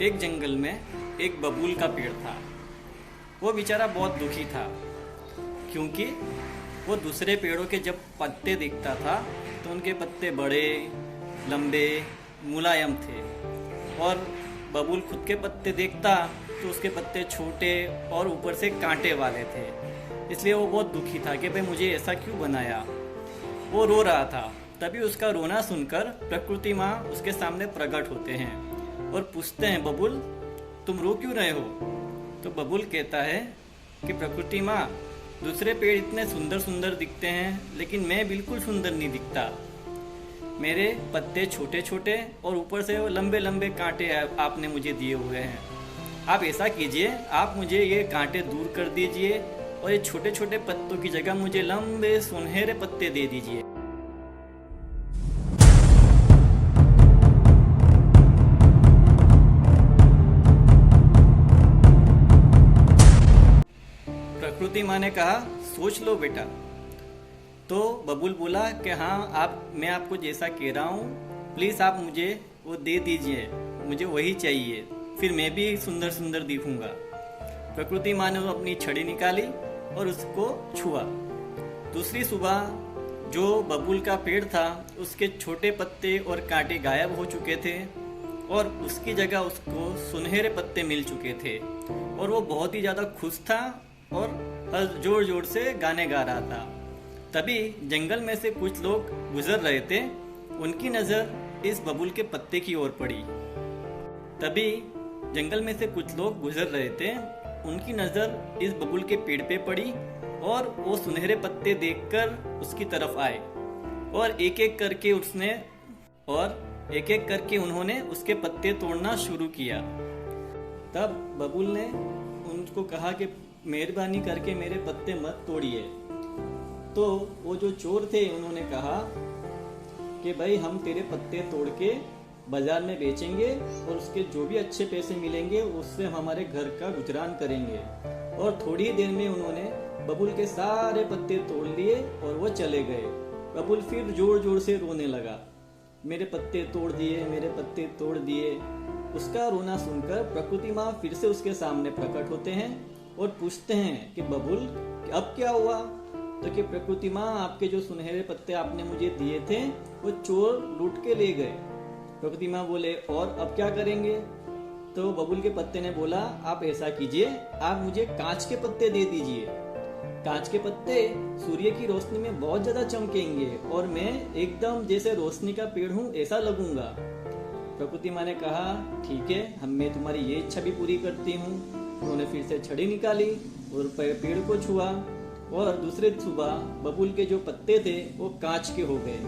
एक जंगल में एक बबूल का पेड़ था। वो बेचारा बहुत दुखी था क्योंकि वो दूसरे पेड़ों के जब पत्ते दिखता था तो उनके पत्ते बड़े, लंबे, मुलायम थे और बबूल खुद के पत्ते देखता तो उसके पत्ते छोटे और ऊपर से कांटे वाले थे। इसलिए वो बहुत दुखी था कि भाई मुझे ऐसा क्यों बनाया। वो रो रहा था। तभी उसका रोना सुनकर प्रकृति माँ उसके सामने प्रकट होते हैं और पूछते हैं, बबूल तुम रो क्यों रहे हो? तो बबूल कहता है कि प्रकृति माँ, दूसरे पेड़ इतने सुंदर सुंदर दिखते हैं लेकिन मैं बिल्कुल सुंदर नहीं दिखता। मेरे पत्ते छोटे छोटे और ऊपर से लंबे लंबे कांटे आपने मुझे दिए हुए हैं। आप ऐसा कीजिए, आप मुझे ये कांटे दूर कर दीजिए और ये छोटे छोटे पत्तों की जगह मुझे लंबे सुनहरे पत्ते दे दीजिए। प्रकृति माँ ने कहा, सोच लो बेटा। तो बबूल बोला कि हाँ, मैं आपको जैसा कह रहा हूँ प्लीज़ आप मुझे वो दे दीजिए, मुझे वही चाहिए, फिर मैं भी सुंदर सुंदर दिखूंगा। प्रकृति माँ ने वो अपनी छड़ी निकाली और उसको छुआ। दूसरी सुबह जो बबूल का पेड़ था उसके छोटे पत्ते और कांटे गायब हो चुके थे और उसकी जगह उसको सुनहरे पत्ते मिल चुके थे और वो बहुत ही ज़्यादा खुश था और जोर जोर से गाने गा रहा था। तभी जंगल में से कुछ लोग गुजर रहे थे। उनकी नज़र इस बबूल के पत्ते की ओर पड़ी। तभी जंगल में से कुछ लोग गुजर रहे थे। उनकी नज़र इस बबूल के पेड़ पे पड़ी और वो सुनहरे पत्ते देखकर उसकी तरफ आए और एक एक करके उन्होंने उसके पत्ते तोड़ना शुरू किया। तब बबूल ने उनको कहा कि मेहरबानी करके मेरे पत्ते मत तोड़िए। तो वो जो चोर थे उन्होंने कहा कि भाई हम तेरे पत्ते तोड़ के बाजार में बेचेंगे और उसके जो भी अच्छे पैसे मिलेंगे उससे हम हमारे घर का गुजरान करेंगे। और थोड़ी देर में उन्होंने बबूल के सारे पत्ते तोड़ लिए और वो चले गए। बबूल फिर जोर जोर से रोने लगा, मेरे पत्ते तोड़ दिए, मेरे पत्ते तोड़ दिए। उसका रोना सुनकर प्रकृति माँ फिर से उसके सामने प्रकट होते हैं और पूछते हैं कि बबूल अब क्या हुआ? तो कि प्रकृति माँ, आपके जो सुनहरे पत्ते आपने मुझे दिए थे वो चोर लूट के ले गए। प्रकृति माँ बोले, और अब क्या करेंगे? तो बबूल के पत्ते ने बोला, आप ऐसा कीजिए, आप मुझे कांच के पत्ते दे दीजिए। कांच के पत्ते सूर्य की रोशनी में बहुत ज्यादा चमकेंगे और मैं एकदम जैसे रोशनी का पेड़ हूँ ऐसा लगूंगा। प्रकृति माँ ने कहा, ठीक है, मैं तुम्हारी ये इच्छा भी पूरी करती हूँ। उन्होंने फिर से छड़ी निकाली और पेड़ को छुआ और दूसरे सुबह बबूल के जो पत्ते थे वो कांच के हो गए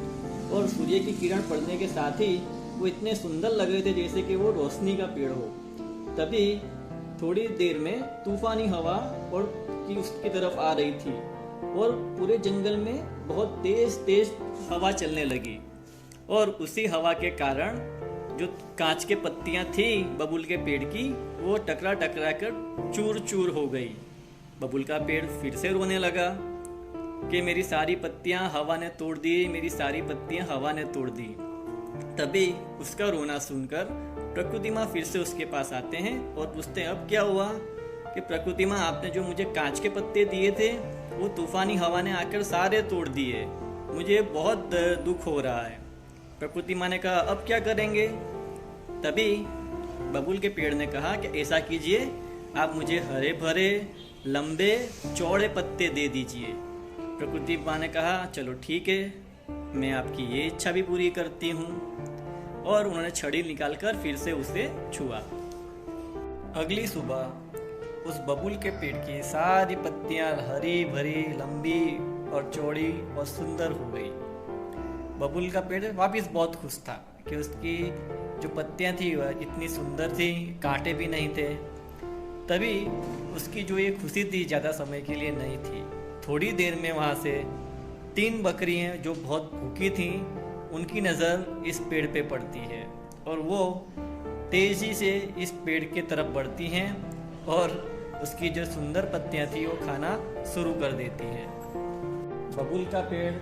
और सूर्य की किरण पड़ने के साथ ही वो इतने सुंदर लग रहे थे जैसे कि वो रोशनी का पेड़ हो। तभी थोड़ी देर में तूफानी हवा और की उसकी तरफ आ रही थी और पूरे जंगल में बहुत तेज तेज हवा चलने लगी और उसी हवा के कारण जो कांच के पत्तियां थी बबूल के पेड़ की वो टकरा टकरा कर चूर चूर हो गई। बबूल का पेड़ फिर से रोने लगा कि मेरी सारी पत्तियां हवा ने तोड़ दी, मेरी सारी पत्तियां हवा ने तोड़ दी। तभी उसका रोना सुनकर प्रकृति माँ फिर से उसके पास आते हैं और पूछते हैं, अब क्या हुआ? कि प्रकृति माँ, आपने जो मुझे कांच के पत्ते दिए थे वो तूफानी हवा ने आकर सारे तोड़ दिए, मुझे बहुत दुख हो रहा है। प्रकृति माँ ने कहा, अब क्या करेंगे? तभी बबूल के पेड़ ने कहा कि ऐसा कीजिए, आप मुझे हरे भरे लंबे चौड़े पत्ते दे दीजिए। प्रकृति माँ ने कहा, चलो ठीक है, मैं आपकी ये इच्छा भी पूरी करती हूँ। और उन्होंने छड़ी निकालकर फिर से उसे छुआ। अगली सुबह उस बबूल के पेड़ की सारी पत्तियां हरी भरी, लंबी और चौड़ी और सुंदर हो गई। बबूल का पेड़ वापस बहुत खुश था कि उसकी जो पत्तियां थी वह इतनी सुंदर थी, कांटे भी नहीं थे। तभी उसकी जो ये खुशी थी ज़्यादा समय के लिए नहीं थी। थोड़ी देर में वहाँ से 3 बकरियां जो बहुत भूखी थीं उनकी नज़र इस पेड़ पे पड़ती है और वो तेज़ी से इस पेड़ की तरफ बढ़ती हैं और उसकी जो सुंदर पत्तियां थी वो खाना शुरू कर देती हैं। बबूल का पेड़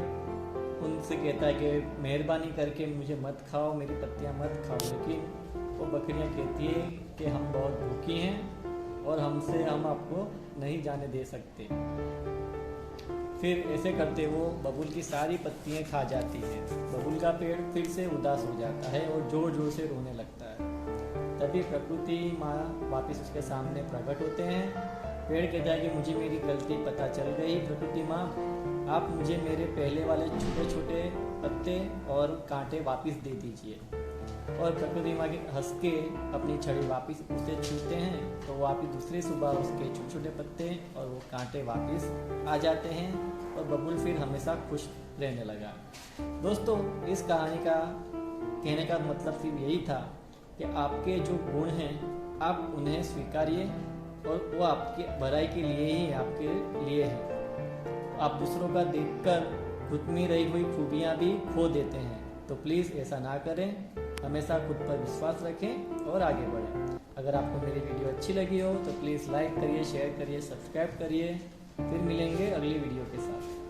उनसे कहता है कि मेहरबानी करके मुझे मत खाओ, मेरी पत्तियां मत खाओ, लेकिन वो बकरियां कहती है कि हम बहुत भूखी हैं और हम आपको नहीं जाने दे सकते। फिर ऐसे करते वो बबूल की सारी पत्तियां खा जाती है। बबूल का पेड़ फिर से उदास हो जाता है और जोर जोर से रोने लगता है। तभी प्रकृति माँ वापस उसके सामने प्रकट होते हैं। पेड़ कहता है कि मुझे मेरी गलती पता चल गई प्रकृति माँ, आप मुझे मेरे पहले वाले छोटे छोटे पत्ते और कांटे वापस दे दीजिए। और प्रकृति माँ हंस के अपनी छड़ी वापस उसे छूते हैं तो वापस दूसरी सुबह उसके छोटे छोटे पत्ते और वो कांटे वापस आ जाते हैं और बबूल फिर हमेशा खुश रहने लगा। दोस्तों, इस कहानी का कहने का मतलब सिर्फ यही था कि आपके जो गुण हैं आप उन्हें स्वीकारिए और वो आपके भलाई के लिए ही आपके लिए है। आप दूसरों का देखकर खुद में रही हुई खूबियाँ भी खो देते हैं। तो प्लीज़ ऐसा ना करें, हमेशा खुद पर विश्वास रखें और आगे बढ़ें। अगर आपको मेरी वीडियो अच्छी लगी हो तो प्लीज़ लाइक करिए, शेयर करिए, सब्सक्राइब करिए। फिर मिलेंगे अगली वीडियो के साथ।